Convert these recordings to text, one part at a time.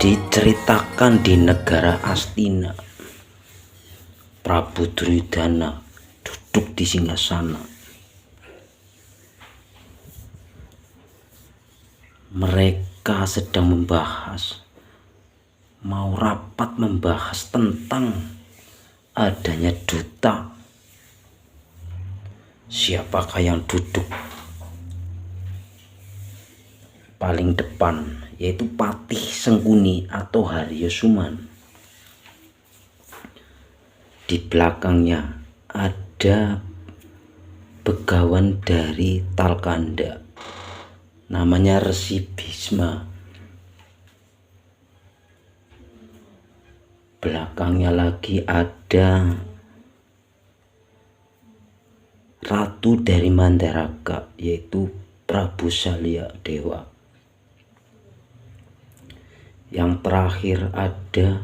Diceritakan di negara Astina, Prabu Duryudana duduk di singgasana. Mereka sedang mau rapat membahas tentang adanya duta. Siapakah yang duduk paling depan, yaitu Patih Sengkuni atau Haryosuman. Di belakangnya ada begawan dari Talkanda, namanya Resi Bisma. Belakangnya lagi ada ratu dari Mandaraka, yaitu Prabu Salya Dewa. Yang terakhir ada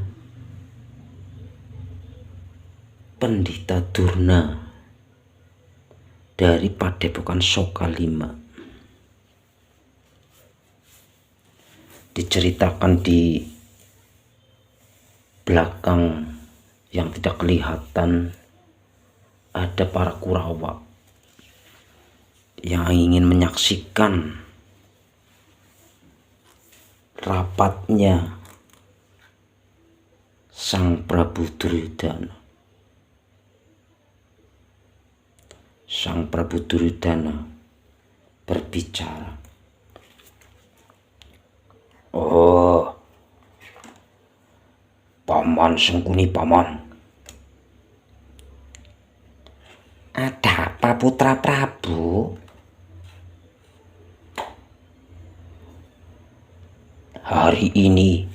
Pendita Durna dari Padepokan Soka 5. Diceritakan di belakang yang tidak kelihatan ada para Kurawa yang ingin menyaksikan rapatnya Sang Prabu Duryudana. Sang Prabu Duryudana berbicara. "Oh, Paman Sengkuni, Paman. Ada apa, Putra Prabu? Hari ini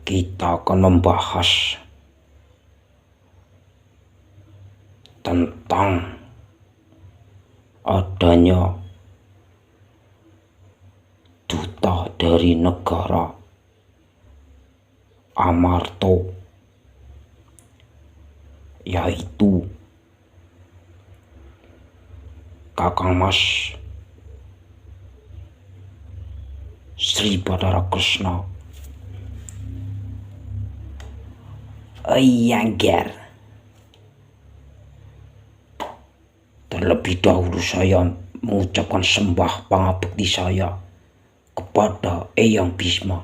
kita akan membahas tentang adanya duta dari negara Amarto, yaitu Kakang Mas Sri Bathara Krishna." "Oh iya, Ger. Terlebih dahulu saya mengucapkan sembah pangabekti saya kepada Eyang Bisma."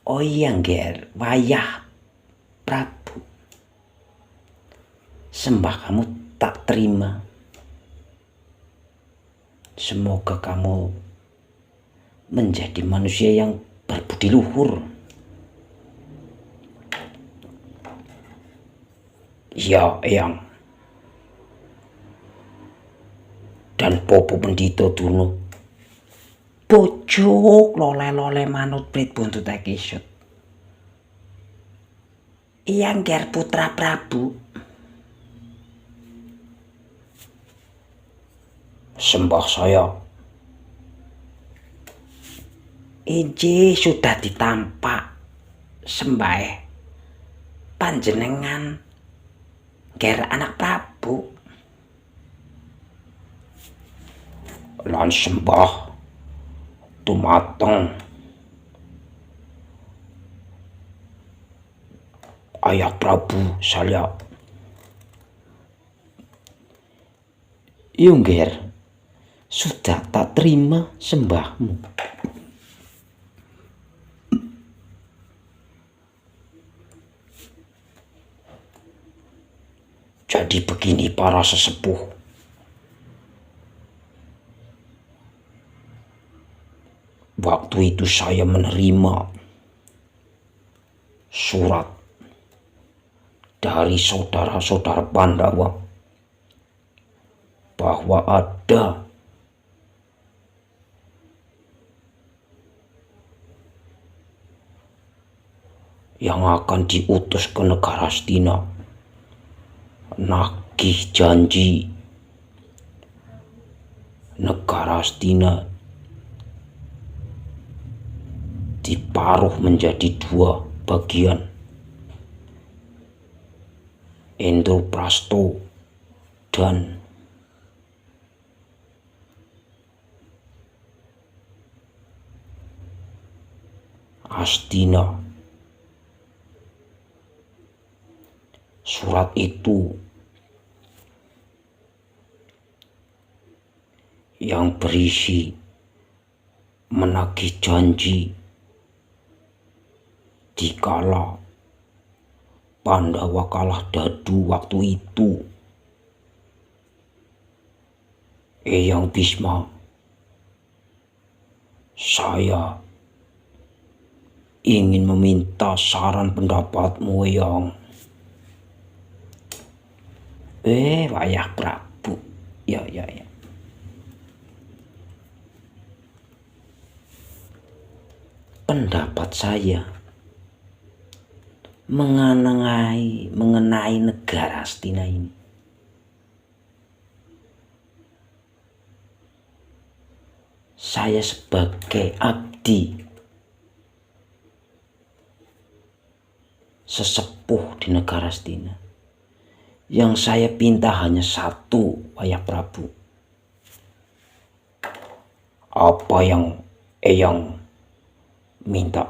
"Oh iya, Ger, wayah Prabu. Sembah kamu tak terima. Semoga kamu menjadi manusia yang berbudi luhur." "Ya, Eyang. Dan Popo Pendito Durna bojok lole-lole manut prit buntut kisut. Iya, Ger Putra Prabu." "Sembah saya Iji sudah ditampak sembah panjenengan Ger anak Prabu. Lan sembah tumateng Ayah Prabu Salya." "Yo, Ger, sudah tak terima sembahmu." "Jadi begini para sesepuh, waktu itu saya menerima surat dari saudara-saudara Pandawa bahwa ada yang akan diutus ke negara Astina, nagih janji negara Astina diparuh menjadi 2 bagian, Indraprasto dan Astina. Surat itu yang berisi menagih janji dikala Pandawa kalah dadu waktu itu. Eyang Bisma, saya ingin meminta saran pendapatmu, Eyang. Wayah Prabu. Ya. Pendapat saya mengenai negara Astina ini. Saya sebagai abdi sesepuh di negara Astina, yang saya pinta hanya satu, Wayah Prabu. Apa yang Eyang minta?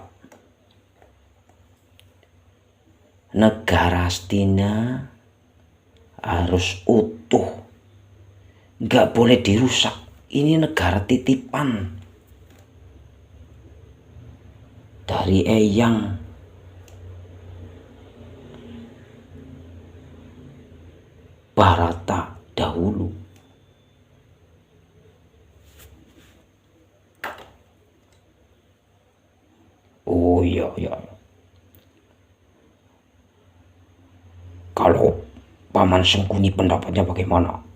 Negara Astina harus utuh, nggak boleh dirusak. Ini negara titipan dari Eyang Barata dahulu. Oh iya. Kalau Paman Sengkuni pendapatnya bagaimana?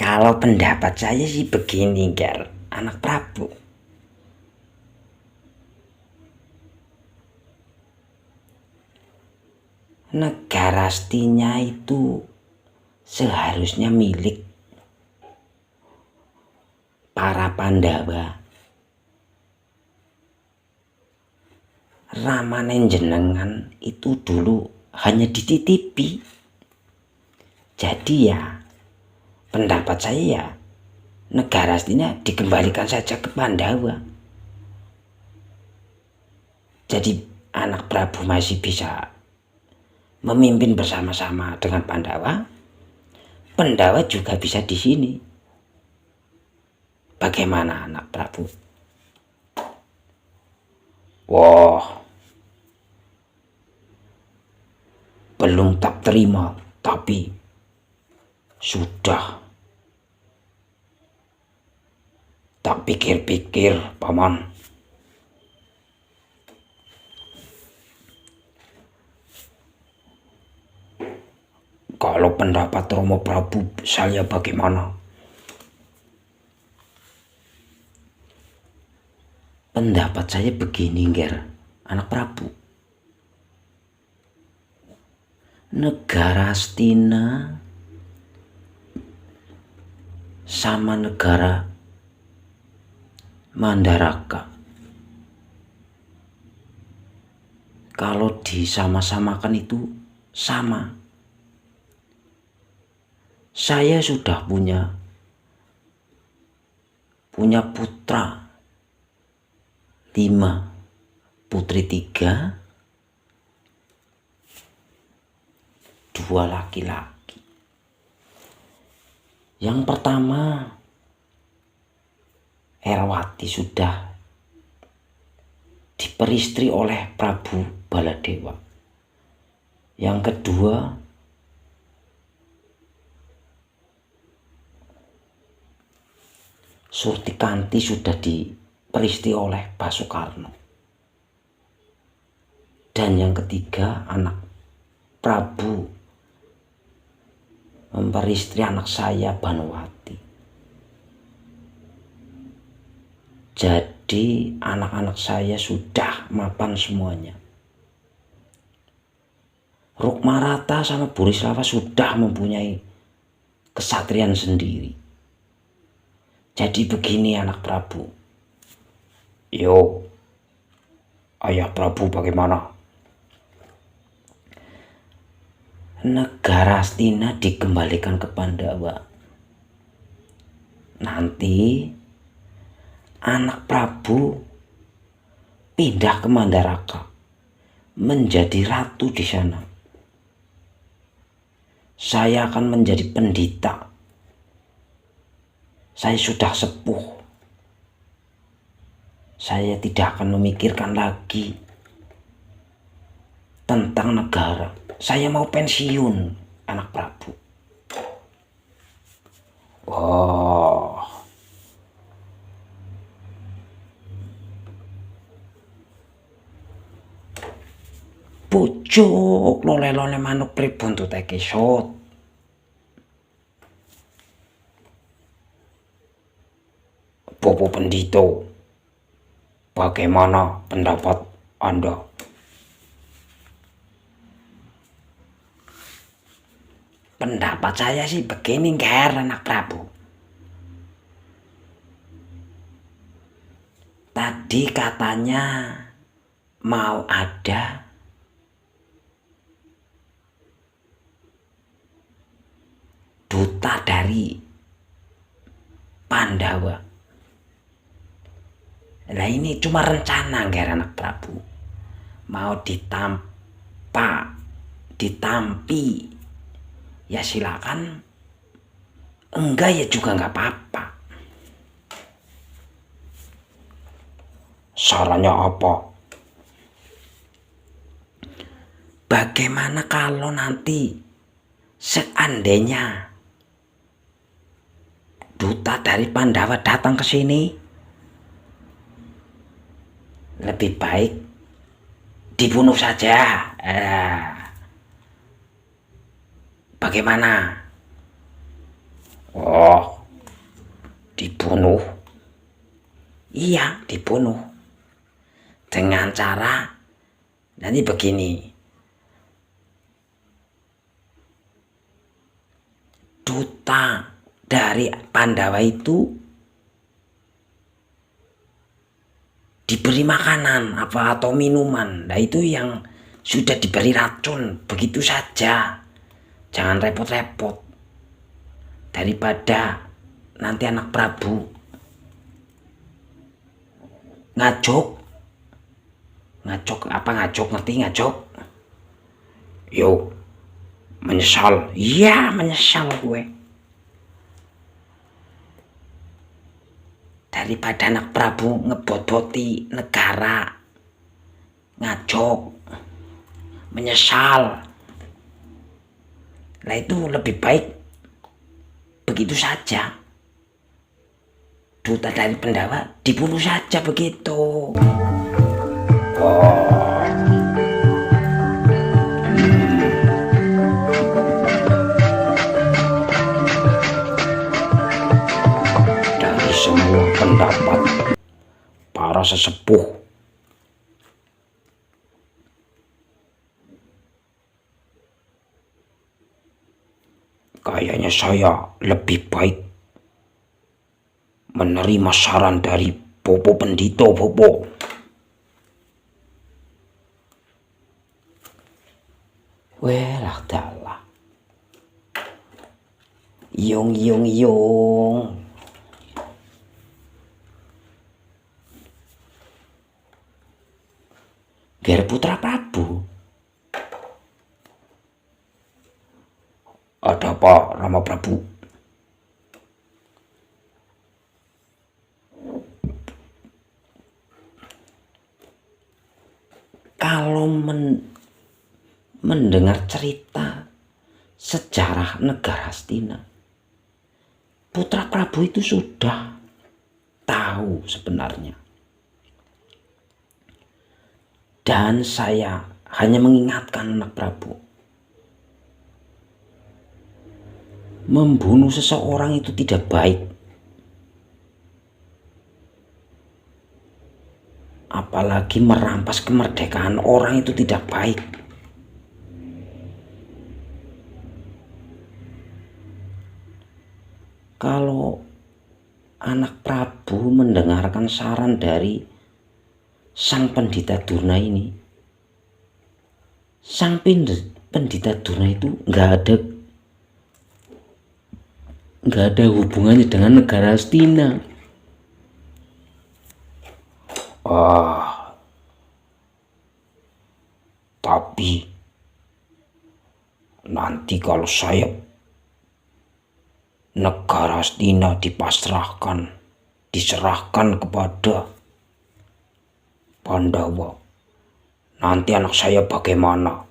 Kalau pendapat saya sih begini, Ger, anak Prabu. Negara Astina itu seharusnya milik para Pandawa. Ramane jenengan itu dulu hanya dititipi. Jadi ya, pendapat saya ya, negara Astina dikembalikan saja ke Pandawa. Jadi anak Prabu masih bisa memimpin bersama-sama dengan Pandawa. Pandawa juga bisa di sini. Bagaimana anak Prabu? Wah, belum tak terima, tapi sudah tak pikir-pikir, Paman. Kalau pendapat Romo Prabu saya bagaimana? Pendapat saya begini, Ger, anak Prabu. Negara Astina sama negara Mandaraka, kalau disama-samakan itu sama. Saya sudah punya putra 5, putri 3, 2 laki-laki. Yang pertama, Erwati sudah diperistri oleh Prabu Baladewa. Yang kedua, Surtikanti sudah diperistri oleh Pak Soekarno. Dan yang ketiga, anak Prabu memperistri anak saya, Banowati. Jadi anak-anak saya sudah mapan semuanya. Rukmarata sama Burisrawa sudah mempunyai kesatrian sendiri. Jadi begini anak Prabu. Yo, Ayah Prabu bagaimana? Negara Astina dikembalikan ke Pandawa. Nanti anak Prabu pindah ke Mandaraka menjadi ratu di sana. Saya akan menjadi pendeta. Saya sudah sepuh. Saya tidak akan memikirkan lagi tentang negara. Saya mau pensiun, anak Prabu. Oh, pucuk lole-lole manuk pripun tu teh kesot. Bopo Pendito, bagaimana pendapat Anda? Pendapat saya sih begini, Ger, anak Prabu. Tadi katanya mau ada duta dari Pandawa. Nah ini cuma rencana, Ger, anak Prabu. Mau ditampi, ya silakan. Enggak ya juga nggak apa-apa. Sarannya apa? Bagaimana kalau nanti seandainya duta dari Pandawa datang ke sini, lebih baik dibunuh saja. Bagaimana? Oh, dibunuh? Iya, dibunuh. Dengan cara nanti begini. Duta dari Pandawa itu diberi makanan atau minuman. Nah itu yang sudah diberi racun begitu saja. Jangan repot-repot. Daripada nanti anak Prabu ngajok ngerti ngajok? Yo, menyesal. Iya, menyesal gue. Daripada anak Prabu ngebot-boti negara, ngajok, menyesal. Nah itu lebih baik begitu saja. Duta dari Pandawa dibunuh saja begitu. Oh. Dari semua pendapat para sesepuh, kayaknya saya lebih baik menerima saran dari Bopo Pendito, Bopo. Welah dalah. Yung. Ger Putra Prabu. Ada apa, Rama Prabu? Kalau mendengar cerita sejarah negara Hastina, Putra Prabu itu sudah tahu sebenarnya. Dan saya hanya mengingatkan anak Prabu, membunuh seseorang itu tidak baik. Apalagi merampas kemerdekaan orang itu tidak baik. Kalau anak Prabu mendengarkan saran dari sang pendeta Durna ini, sang pendeta Durna itu nggak ada hubungannya dengan negara Hastina. Ah, tapi nanti kalau saya negara Astina diserahkan kepada Pandawa, nanti anak saya bagaimana?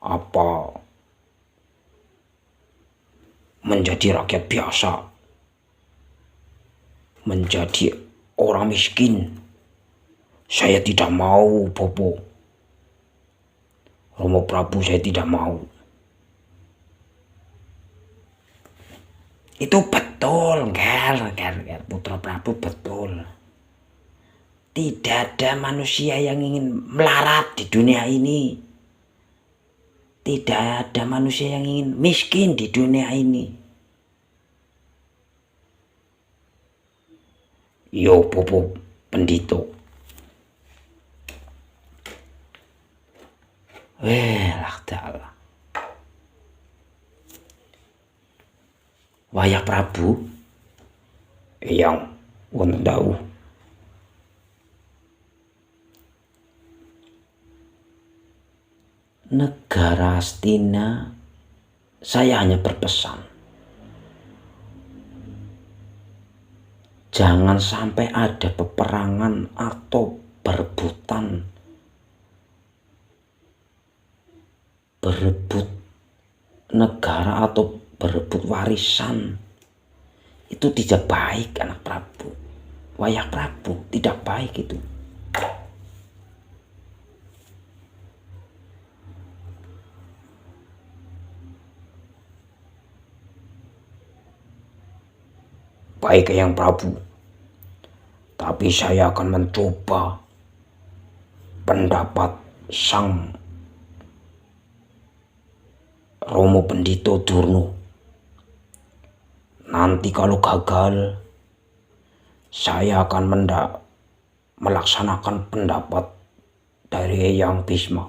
Apa menjadi rakyat biasa? Menjadi orang miskin? Saya tidak mau, Bopo. Romo Prabu, saya tidak mau. Itu betul, Ger, Putra Prabu, betul. Tidak ada manusia yang ingin melarat di dunia ini. Tidak ada manusia yang ingin miskin di dunia ini. Yo, Bopo Pendito. Lah dalah. Wayah Prabu yang wonten dawuh. Negara Astina, saya hanya berpesan, jangan sampai ada peperangan atau berebut negara atau berebut warisan. Itu tidak baik, anak Prabu. Wayah Prabu, tidak baik itu. Baik, Eyang Prabu, tapi saya akan mencoba pendapat sang Romo Pendito Durno. Nanti kalau gagal, saya akan melaksanakan pendapat dari Eyang Bisma.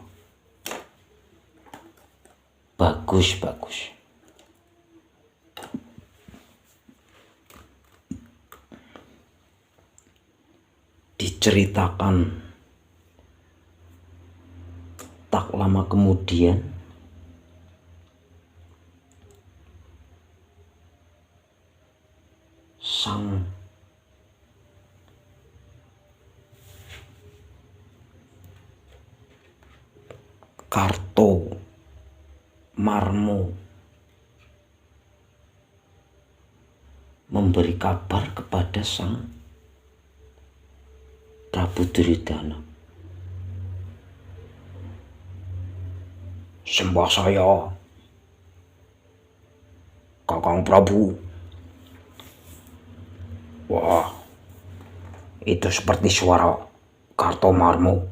Bagus. Diceritakan tak lama kemudian sang Karto Marmo memberi kabar kepada sang Prabu Duryudana. Sembah saya, Kakang Prabu. Wah, itu seperti suara Kartomarmo.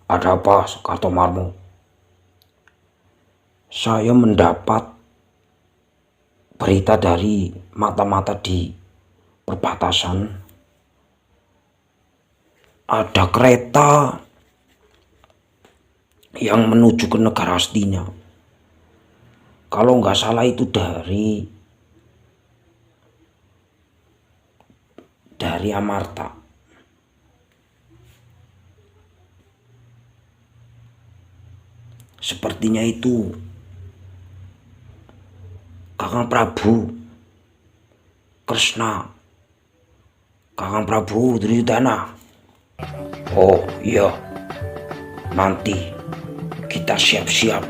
Ada apa, Kartomarmo? Saya mendapat berita dari mata-mata di perbatasan. Ada kereta yang menuju ke negara Astina. Kalau nggak salah itu dari Amarta. Sepertinya itu Kakang Prabu Kresna, Kakang Prabu Duryudana. Oh iya, nanti kita siap-siap